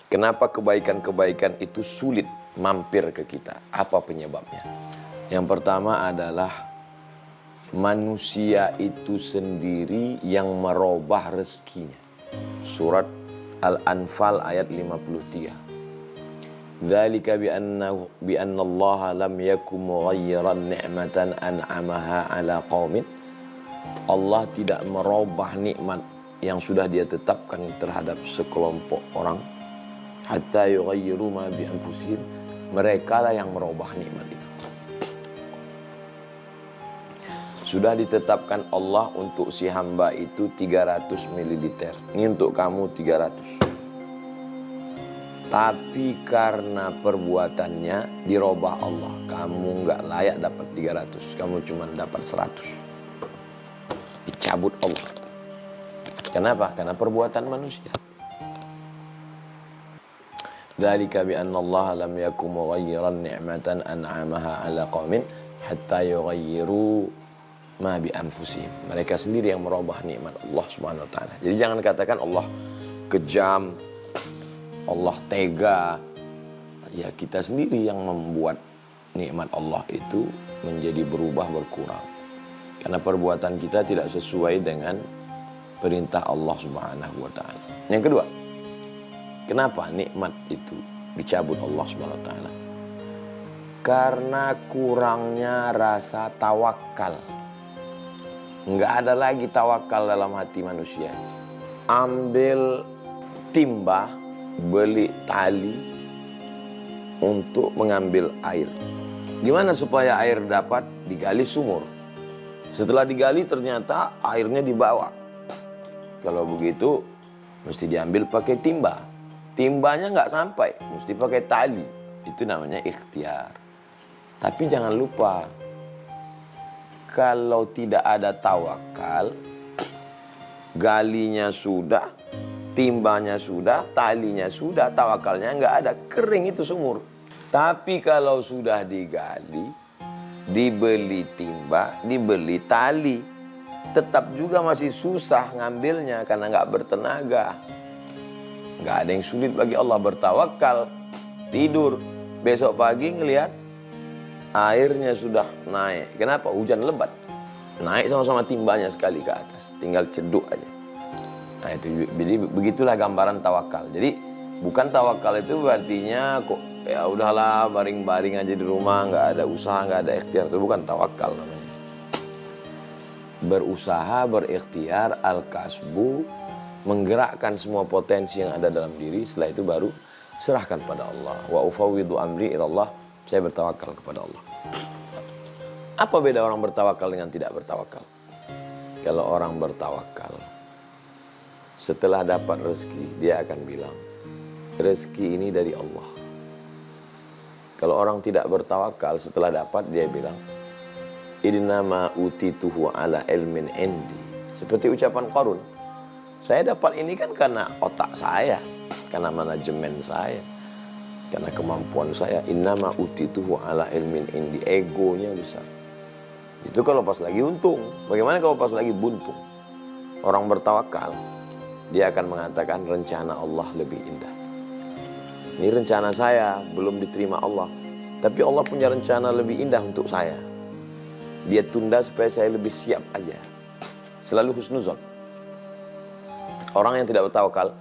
Kenapa kebaikan-kebaikan itu sulit mampir ke kita? Apa penyebabnya? Yang pertama adalah manusia itu sendiri yang merubah rezekinya. Surat Al-Anfal ayat 53. Dzalika bi anna Allah lam yakum mughayyiran ni'matan an'amaha 'ala qaumin. Allah tidak merubah nikmat yang sudah Dia tetapkan terhadap sekelompok orang. Hatta yughayyiru ma bi anfusihim. Mereka lah yang merubah nikmat itu. Sudah ditetapkan Allah untuk si hamba itu 300 ml. Ini untuk kamu 300. Tapi karena perbuatannya dirubah Allah. Kamu nggak layak dapat 300. Kamu cuma dapat 100. Dicabut Allah. Kenapa? Karena perbuatan manusia. Dzalika bi anna Allah lam yakum mughayyiran ni'matan an'amaha 'ala qaumin hatta yughayyiru ma bi anfusihim. Mereka sendiri yang merubah nikmat Allah Subhanahu wa taala. Jadi jangan katakan Allah kejam, Allah tega. Ya, kita sendiri yang membuat nikmat Allah itu menjadi berubah, berkurang. Karena perbuatan kita tidak sesuai dengan perintah Allah Subhanahu wa taala. Yang kedua, kenapa nikmat itu dicabut Allah Subhanahu wa taala? Karena kurangnya rasa tawakal. Enggak ada lagi tawakal dalam hati manusia. Ambil timba, beli tali untuk mengambil air. Gimana supaya air dapat? Digali sumur. Setelah digali ternyata airnya di bawah. Kalau begitu mesti diambil pakai timba. Timbanya nggak sampai, mesti pakai tali. Itu namanya ikhtiar. Tapi jangan lupa, kalau tidak ada tawakal, galinya sudah, timbanya sudah, talinya sudah, tawakalnya nggak ada, kering itu sumur. Tapi kalau sudah digali, dibeli timba, dibeli tali, tetap juga masih susah ngambilnya karena nggak bertenaga. Nggak ada yang sulit bagi Allah. Bertawakal, tidur, besok pagi ngelihat airnya sudah naik. Kenapa? Hujan lebat. Naik sama-sama timbanya sekali ke atas. Tinggal ceduk aja. Nah itu, jadi begitulah gambaran tawakal. Jadi bukan tawakal itu artinya kok ya udahlah baring-baring aja di rumah, nggak ada usaha, nggak ada ikhtiar. Itu bukan tawakal namanya. Berusaha, berikhtiar, al-kasbu, menggerakkan semua potensi yang ada dalam diri. Setelah itu baru serahkan pada Allah. Wa ufawwidhu amri ilallah. Saya bertawakal kepada Allah. Apa beda orang bertawakal dengan tidak bertawakal? Kalau orang bertawakal, setelah dapat rezeki, dia akan bilang, rezeki ini dari Allah. Kalau orang tidak bertawakal, setelah dapat, dia bilang, innama utituhu ala ilmin indi. Seperti ucapan Qarun. Saya dapat ini kan karena otak saya, karena manajemen saya, karena kemampuan saya. Innama utituhu ala ilmin indi. Egonya besar. Itu kalau pas lagi untung. Bagaimana kalau pas lagi buntung? Orang bertawakal, dia akan mengatakan rencana Allah lebih indah. Ini rencana saya belum diterima Allah, tapi Allah punya rencana lebih indah untuk saya. Dia tunda supaya saya lebih siap aja. Selalu husnuzon. Orang yang tidak bertawakal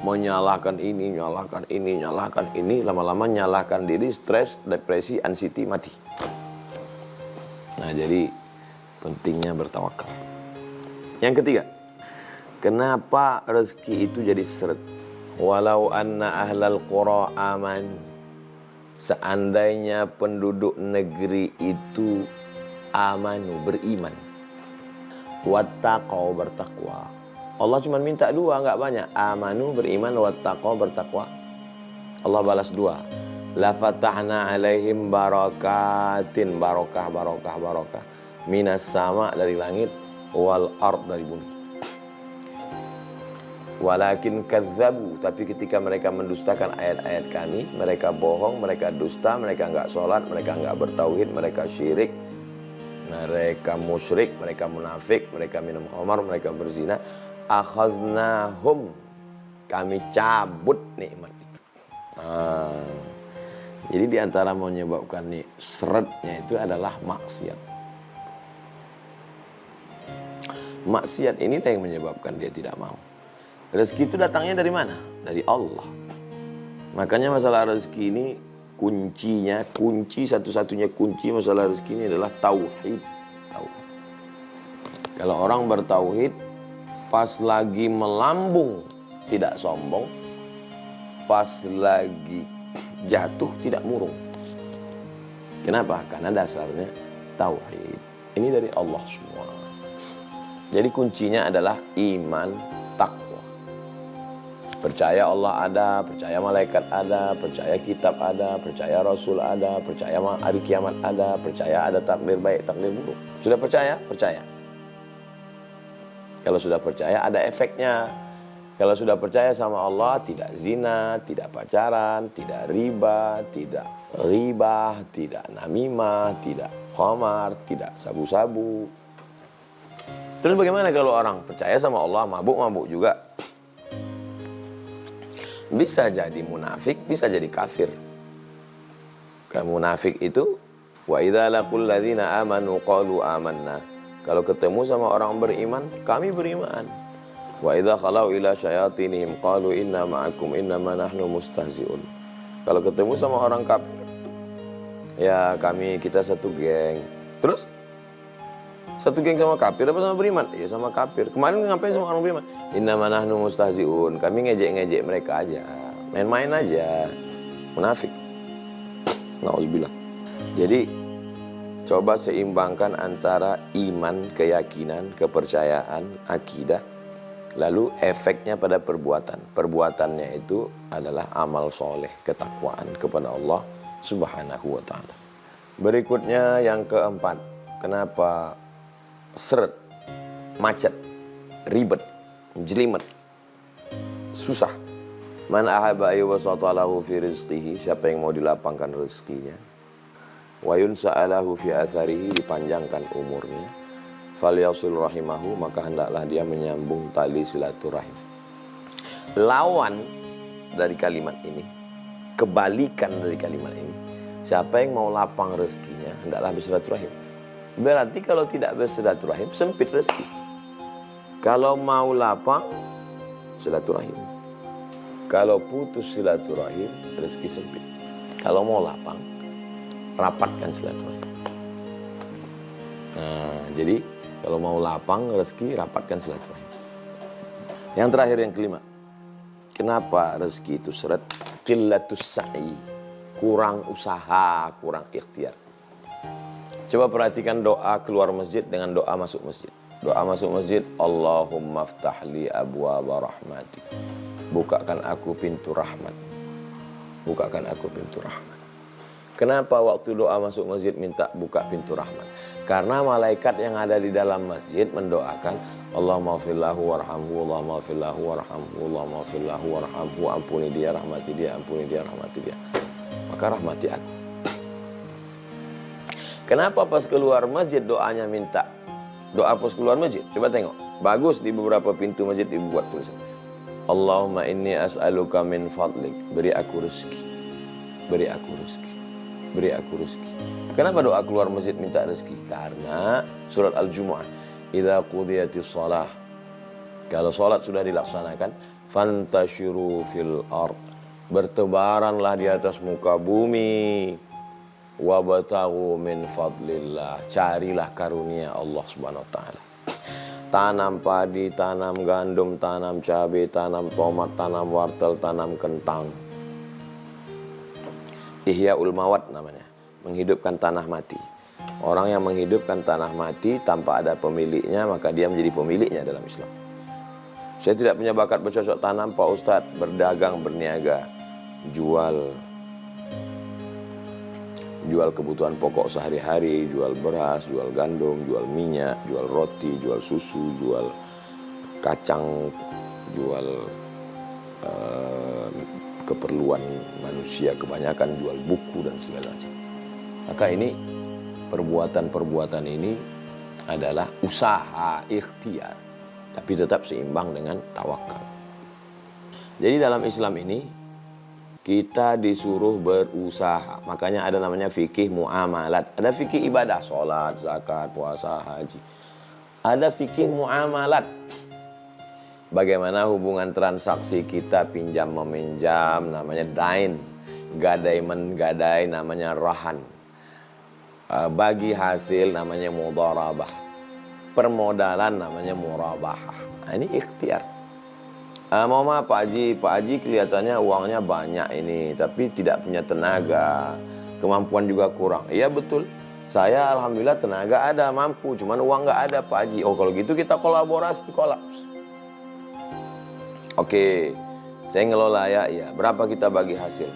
menyalahkan ini, nyalahkan ini, nyalahkan ini, lama-lama nyalahkan diri, stres, depresi, anxiety, mati. Nah, jadi pentingnya bertawakal. Yang ketiga, kenapa rezeki itu jadi seret? Walau anna ahlal qura amanu. Seandainya penduduk negeri itu amanu, beriman. Wattaqau, bertakwa. Allah cuma minta dua, nggak banyak. Amanu, beriman, wattaqau, bertakwa. Allah balas dua. La fatahna alaihim barakatin, barokah, barokah, barokah. Minas sama, dari langit, wal ard, dari bumi. Walakin kadzabu, tapi ketika mereka mendustakan ayat-ayat kami, mereka bohong, mereka dusta, mereka nggak sholat, mereka nggak bertauhid, mereka syirik, mereka musyrik, mereka munafik, mereka minum khamar, mereka berzina. Akhaznahum, kami cabut nikmat itu. Jadi di antara menyebabkan seretnya itu adalah maksiat. Maksiat ini yang menyebabkan dia tidak mau. Rezeki itu datangnya dari mana? Dari Allah. Makanya masalah rezeki ini kunci satu-satunya kunci masalah rezeki ini adalah tauhid. Kalau orang bertauhid, pas lagi melambung tidak sombong, pas lagi jatuh tidak murung. Kenapa? Karena dasarnya tauhid. Ini dari Allah semua. Jadi kuncinya adalah iman, takwa. Percaya Allah ada, percaya malaikat ada, percaya kitab ada, percaya Rasul ada, percaya hari kiamat ada, percaya ada takdir baik, takdir buruk. Sudah percaya? Percaya. Kalau sudah percaya ada efeknya. Kalau sudah percaya sama Allah, tidak zina, tidak pacaran, tidak riba, tidak ghibah, tidak namimah, tidak khamar, tidak sabu-sabu. Terus bagaimana kalau orang percaya sama Allah, mabuk-mabuk juga? Bisa jadi munafik, bisa jadi kafir. Kan munafik itu wa idza laqul ladzina amanu qalu amanna. Kalau ketemu sama orang beriman, kami beriman. Wa idza khalau ila syayatinihim qalu inna ma'akum innama nahnu mustahzi'un. Kalau ketemu sama orang kafir, ya kita satu geng. Terus satu geng sama kafir apa sama beriman? Ya sama kafir. Kemarin ngapain sama orang beriman? Innama nahnu mustahzi'un. Kami ngejek-ngejek mereka aja. Main-main aja. Munafik. Nauzubillah. Jadi coba seimbangkan antara iman, keyakinan, kepercayaan, akidah. Lalu efeknya pada perbuatan. Perbuatannya itu adalah amal soleh, ketakwaan kepada Allah Subhanahu wa ta'ala. Berikutnya yang keempat. Kenapa seret, macet, ribet, jelimet, susah? Man ahaba ayyubasata lahu fi rizqihi. Siapa yang mau dilapangkan rezekinya, wa yunsa'alahu fi atharihi, dipanjangkan umurnya, falyasil rahimahu, maka hendaklah dia menyambung tali silaturahim. Lawan dari kalimat ini, kebalikan dari kalimat ini, siapa yang mau lapang rezekinya hendaklah bersilaturahim. Berarti kalau tidak bersilaturahim sempit rezeki. Kalau mau lapang silaturahim. Kalau putus silaturahim rezeki sempit. Kalau mau lapang rapatkan silaturahim. Nah, jadi kalau mau lapang rezeki, rapatkan silaturahim. Yang terakhir, yang kelima. Kenapa rezeki itu seret? Qillatus sa'i. Kurang usaha, kurang ikhtiar. Coba perhatikan doa keluar masjid dengan doa masuk masjid. Doa masuk masjid, Allahumma ftahli abwaaba rahmati. Bukakan aku pintu rahmat. Bukakan aku pintu rahmat. Kenapa waktu doa masuk masjid minta buka pintu rahmat? Karena malaikat yang ada di dalam masjid mendoakan, Allahumma fillahu warhamhu, Allahumma fillahu warhamhu, Allahumma fillahu warhamhu, ampuni dia, rahmati dia, ampuni dia, rahmati dia. Maka rahmati aku. Kenapa pas keluar masjid doanya minta doa pas keluar masjid? Coba tengok. Bagus di beberapa pintu masjid dibuat tulisan. Allahumma inni as'aluka min fadlik. Beri aku rezeki. Beri aku rezeki. Beri aku rezeki. Kenapa doa keluar masjid minta rezeki? Karena surat Al-Jumu'ah, idza qudiyatis shalah, kalau salat sudah dilaksanakan, fantashiru fil ard, bertebaranlah di atas muka bumi, wabtaghu min fadlillah, carilah karunia Allah Subhanahu wa taala. Tanam padi, tanam gandum, tanam cabai, tanam tomat, tanam wortel, tanam kentang. Ihyaul Mawad namanya, menghidupkan tanah mati. Orang yang menghidupkan tanah mati tanpa ada pemiliknya, maka dia menjadi pemiliknya dalam Islam. Saya tidak punya bakat bercocok tanam, Pak Ustadz, berdagang, berniaga, jual kebutuhan pokok sehari-hari, jual beras, jual gandum, jual minyak, jual roti, jual susu, jual kacang, jual keperluan manusia, kebanyakan jual buku dan segala macam. Maka ini perbuatan-perbuatan ini adalah usaha ikhtiar, tapi tetap seimbang dengan tawakal. Jadi dalam Islam ini Kita disuruh berusaha. Makanya ada namanya fikih muamalat. Ada fikih ibadah, sholat, zakat, puasa, haji. Ada fikih muamalat. Bagaimana hubungan transaksi kita pinjam meminjam, namanya dain. Gadai menggadai, namanya rahan. Bagi hasil, namanya mudharabah. Permodalan, namanya murabahah. Nah, ini ikhtiar. Mau maaf Pak Haji kelihatannya uangnya banyak ini, tapi tidak punya tenaga, kemampuan juga kurang. Iya betul, saya alhamdulillah tenaga ada, mampu, cuman uang nggak ada Pak Haji. Oh kalau gitu kita kolaborasi, kolaps. Oke, saya ngelola ya, berapa kita bagi hasil?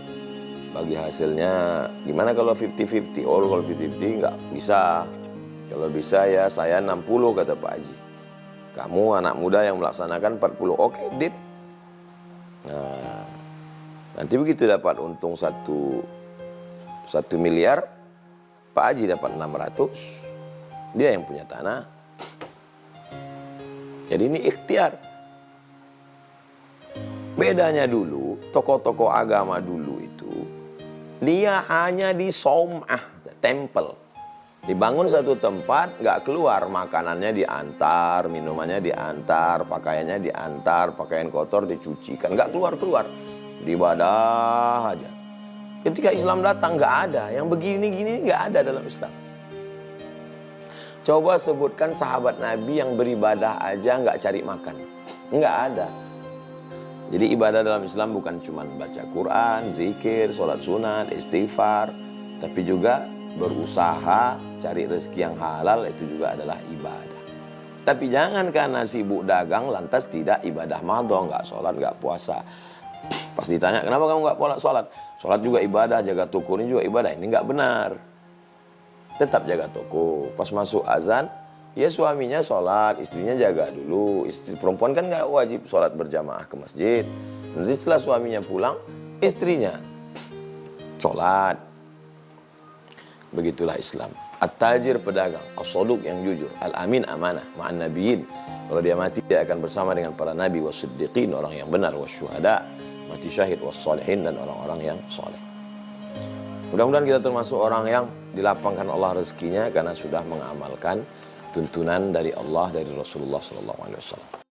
Bagi hasilnya, gimana kalau 50-50? Oh kalau 50-50 nggak bisa. Kalau bisa ya saya 60 kata Pak Haji. Kamu anak muda yang melaksanakan 40. Oke, deal. Nah, nanti begitu dapat untung 1 miliar, Pak Haji dapat 600. Dia yang punya tanah. Jadi ini ikhtiar. Bedanya dulu, tokoh-tokoh agama dulu itu, dia hanya di saumah, tempel. Dibangun satu tempat, nggak keluar, makanannya diantar, minumannya diantar, pakaiannya diantar, pakaian kotor dicucikan, nggak keluar-keluar, ibadah aja. Ketika Islam datang nggak ada, yang begini-gini nggak ada dalam Islam. Coba sebutkan sahabat Nabi yang beribadah aja nggak cari makan, nggak ada. Jadi ibadah dalam Islam bukan cuma baca Quran, zikir, sholat sunat, istighfar, tapi juga berusaha cari rezeki yang halal, itu juga adalah ibadah. Tapi jangan karena sibuk dagang lantas tidak ibadah madho, nggak sholat, nggak puasa. Pas ditanya kenapa kamu nggak sholat? Sholat juga ibadah, jaga toko ini juga ibadah. Ini nggak benar. Tetap jaga toko. Pas masuk azan, ya suaminya sholat, istrinya jaga dulu. Istri perempuan kan nggak wajib sholat berjamaah ke masjid. Nanti setelah suaminya pulang, istrinya sholat. Begitulah Islam. At-tajir pedagang, as-saduq yang jujur, al-amin amanah, ma'an nabiyyin. Kalau dia mati dia akan bersama dengan para nabi was-siddiqin, orang yang benar, was-syuhada, mati syahid, was-salihin, dan orang-orang yang soleh. Mudah-mudahan kita termasuk orang yang dilapangkan Allah rezekinya karena sudah mengamalkan tuntunan dari Allah, dari Rasulullah SAW.